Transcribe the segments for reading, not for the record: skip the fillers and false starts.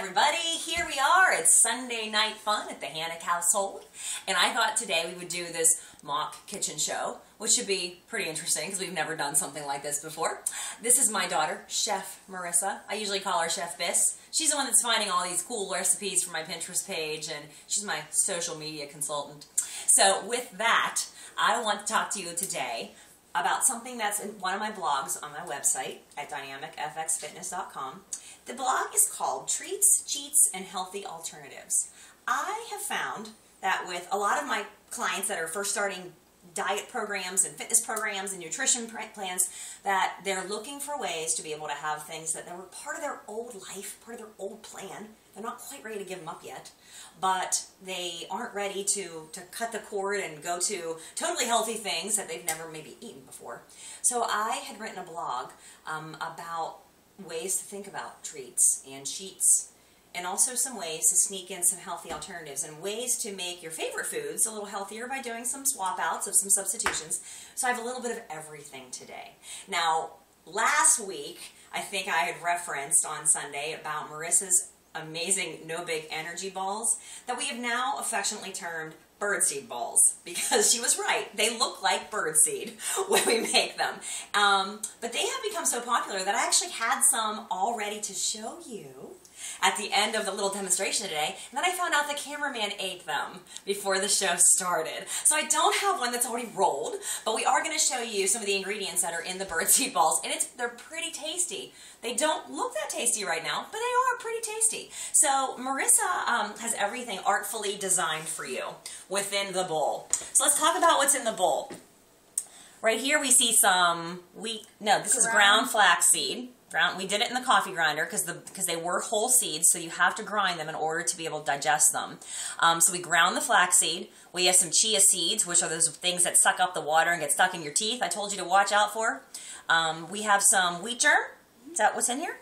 everybody, here we are. It's Sunday night fun at the Hannick household, and I thought today we would do this mock kitchen show, which should be pretty interesting because we've never done something like this before. This is my daughter, Chef Marissa. I usually call her Chef Biss. She's the one that's finding all these cool recipes for my Pinterest page, and she's my social media consultant. So with that, I want to talk to you today about something that's in one of my blogs on my website at dynamicfxfitness.com. The blog is called Treats, Cheats, and Healthy Alternatives. I have found that with a lot of my clients that are first starting diet programs and fitness programs and nutrition plans, that they're looking for ways to be able to have things that were part of their old life, part of their old plan. They're not quite ready to give them up yet, but they aren't ready to cut the cord and go to totally healthy things that they've never maybe eaten before. So I had written a blog about ways to think about treats and cheats, and also some ways to sneak in some healthy alternatives and ways to make your favorite foods a little healthier by doing some swap outs of some substitutions. So I have a little bit of everything today. Now, last week, I think I had referenced on Sunday about Marissa's amazing No Big Energy balls that we have now affectionately termed birdseed balls, because she was right. They look like birdseed when we make them. But they have become so popular that I actually had some all ready to show you at the end of the little demonstration today, and then I found out the cameraman ate them before the show started. So I don't have one that's already rolled, but we are going to show you some of the ingredients that are in the birdseed balls, and they're pretty tasty. They don't look that tasty right now, but they are pretty tasty. So Marissa has everything artfully designed for you within the bowl. So let's talk about what's in the bowl. Right here we see some this is ground flaxseed. We did it in the coffee grinder because they were whole seeds, so you have to grind them in order to be able to digest them. So we ground the flaxseed. We have some chia seeds, which are those things that suck up the water and get stuck in your teeth. I told you to watch out for. We have some wheat germ. Is that what's in here?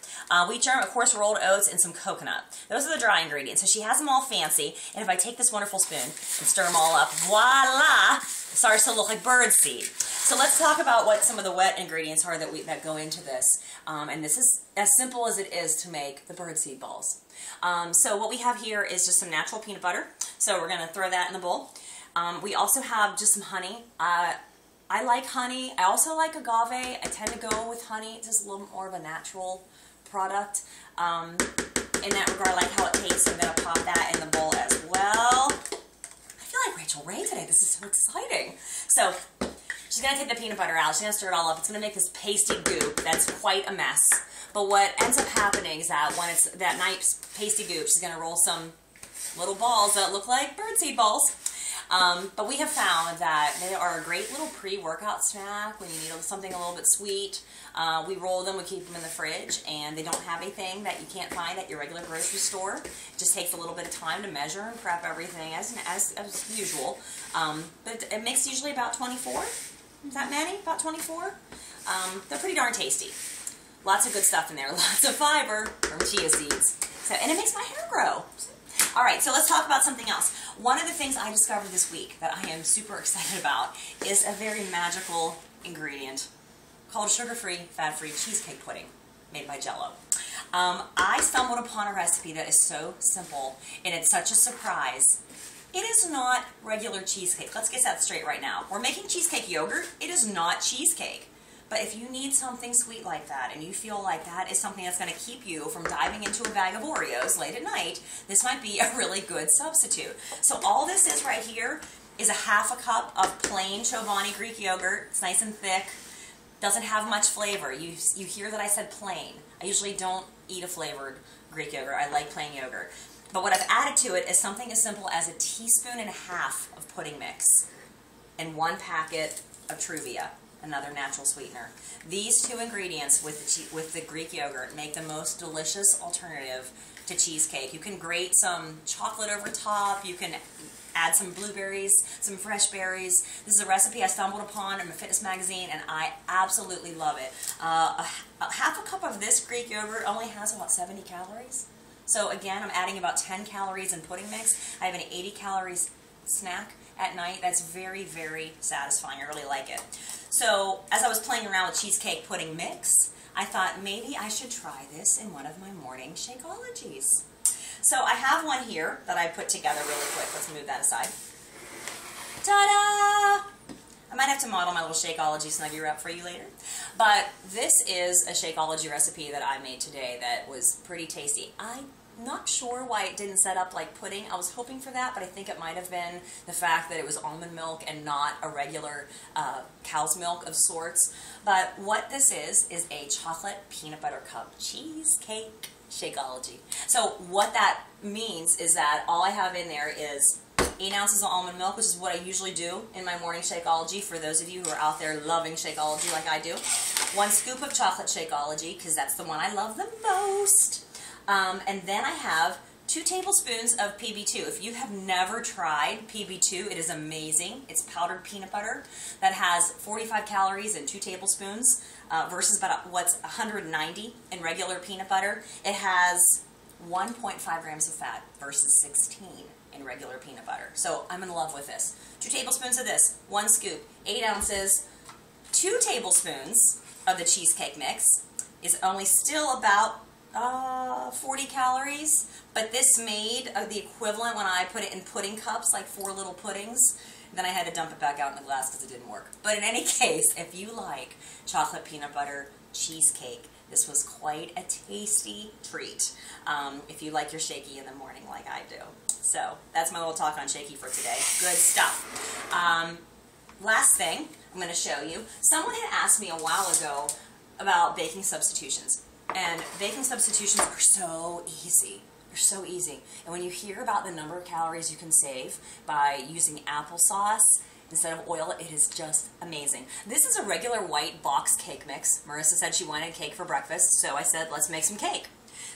Wheat germ, of course, rolled oats, and some coconut. Those are the dry ingredients. So she has them all fancy, and if I take this wonderful spoon and stir them all up, voila! It starts to look like birdseed. So let's talk about what some of the wet ingredients are that go into this. And this is as simple as it is to make the birdseed balls. So what we have here is just some natural peanut butter. So we're going to throw that in the bowl. We also have just some honey. I like honey. I also like agave. I tend to go with honey. It's just a little more of a natural product. In that regard, I like how it tastes. So I'm going to pop that in the bowl as well. I feel like Rachel Ray today. This is so exciting. So she's going to take the peanut butter out. She's going to stir it all up. It's going to make this pasty goop that's quite a mess. But what ends up happening is that when it's that nice pasty goop, she's going to roll some little balls that look like birdseed balls. But we have found that they are a great little pre-workout snack when you need something a little bit sweet. We roll them, we keep them in the fridge, and they don't have anything that you can't find at your regular grocery store. It just takes a little bit of time to measure and prep everything as usual. But it makes usually about 24. Is that many? About 24? They're pretty darn tasty. Lots of good stuff in there. Lots of fiber from chia seeds. And it makes my hair grow. All right, so let's talk about something else. One of the things I discovered this week that I am super excited about is a very magical ingredient called sugar-free, fat-free cheesecake pudding made by Jell-O. I stumbled upon a recipe that is so simple, and it's such a surprise. It is not regular cheesecake. Let's get that straight right now. We're making cheesecake yogurt. It is not cheesecake. But if you need something sweet like that, and you feel like that is something that's going to keep you from diving into a bag of Oreos late at night, this might be a really good substitute. So all this is right here is a half a cup of plain Chobani Greek yogurt. It's nice and thick. Doesn't have much flavor. You hear that I said plain. I usually don't eat a flavored Greek yogurt. I like plain yogurt. But what I've added to it is something as simple as a teaspoon and a half of pudding mix and 1 packet of Truvia, another natural sweetener. These two ingredients with the Greek yogurt make the most delicious alternative to cheesecake. You can grate some chocolate over top. You can add some blueberries, some fresh berries. This is a recipe I stumbled upon in a fitness magazine, and I absolutely love it. Half a cup of this Greek yogurt only has about 70 calories. So again, I'm adding about 10 calories in pudding mix. I have an 80 calories snack at night. That's very, very satisfying. I really like it. So as I was playing around with cheesecake pudding mix, I thought maybe I should try this in one of my morning Shakeologies. So I have one here that I put together really quick. Let's move that aside. Ta-da! I might have to model my little Shakeology Snuggie wrap for you later. But this is a Shakeology recipe that I made today that was pretty tasty. I'm not sure why it didn't set up like pudding. I was hoping for that, but I think it might have been the fact that it was almond milk and not a regular cow's milk of sorts. But what this is a chocolate peanut butter cup cheesecake Shakeology. So what that means is that all I have in there is 8 ounces of almond milk, which is what I usually do in my morning Shakeology for those of you who are out there loving Shakeology like I do. 1 scoop of chocolate Shakeology, because that's the one I love the most. And then I have 2 tablespoons of PB2. If you have never tried PB2, it is amazing. It's powdered peanut butter that has 45 calories and 2 tablespoons versus about what's 190 in regular peanut butter. It has 1.5 grams of fat versus 16 in regular peanut butter. So I'm in love with this. 2 tablespoons of this, 1 scoop, 8 ounces, 2 tablespoons of the cheesecake mix is only still about 40 calories, but this made the equivalent when I put it in pudding cups, like 4 little puddings. Then I had to dump it back out in the glass because it didn't work. But in any case, if you like chocolate peanut butter cheesecake, this was quite a tasty treat if you like your Shakey in the morning like I do. So that's my little talk on Shakey for today. Good stuff. Last thing I'm going to show you. Someone had asked me a while ago about baking substitutions. And baking substitutions are so easy. They're so easy. And when you hear about the number of calories you can save by using applesauce instead of oil, it is just amazing. This is a regular white box cake mix. Marissa said she wanted cake for breakfast, so I said, let's make some cake.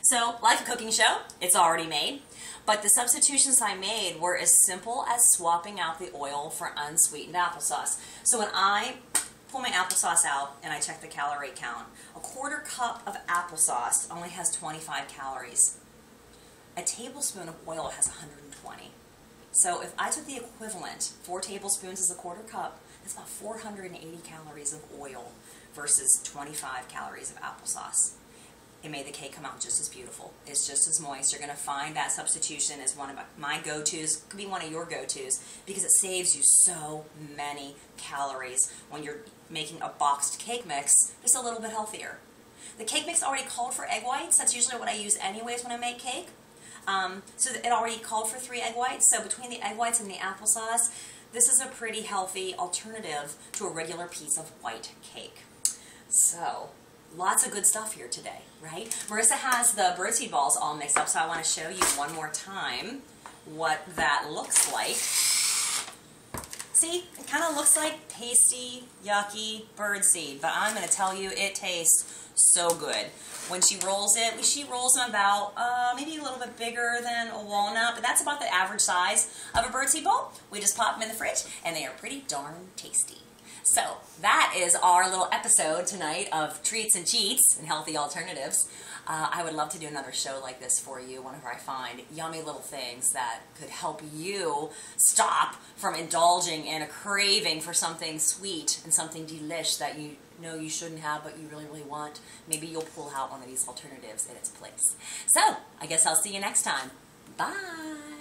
So, like a cooking show, it's already made. But the substitutions I made were as simple as swapping out the oil for unsweetened applesauce. So when I pull my applesauce out and I check the calorie count, a 1/4 cup of applesauce only has 25 calories. A tablespoon of oil has 120. So if I took the equivalent, 4 tablespoons is a 1/4 cup, that's about 480 calories of oil versus 25 calories of applesauce. It made the cake come out just as beautiful. It's just as moist. You're going to find that substitution is one of my go-tos. Could be one of your go-tos because it saves you so many calories when you're making a boxed cake mix just a little bit healthier. The cake mix already called for egg whites. That's usually what I use anyways when I make cake. So it already called for 3 egg whites. So between the egg whites and the applesauce, this is a pretty healthy alternative to a regular piece of white cake. So lots of good stuff here today, right? Marissa has the birdseed balls all mixed up, so I want to show you one more time what that looks like. See, it kind of looks like pasty, yucky birdseed, but I'm going to tell you it tastes so good. When she rolls it, she rolls them about maybe a little bit bigger than a walnut, but that's about the average size of a birdseed ball. We just pop them in the fridge, and they are pretty darn tasty. So that is our little episode tonight of Treats and Cheats and Healthy Alternatives. I would love to do another show like this for you whenever I find yummy little things that could help you stop from indulging in a craving for something sweet and something delish that you know you shouldn't have but you really, really want. Maybe you'll pull out one of these alternatives in its place. So I guess I'll see you next time. Bye!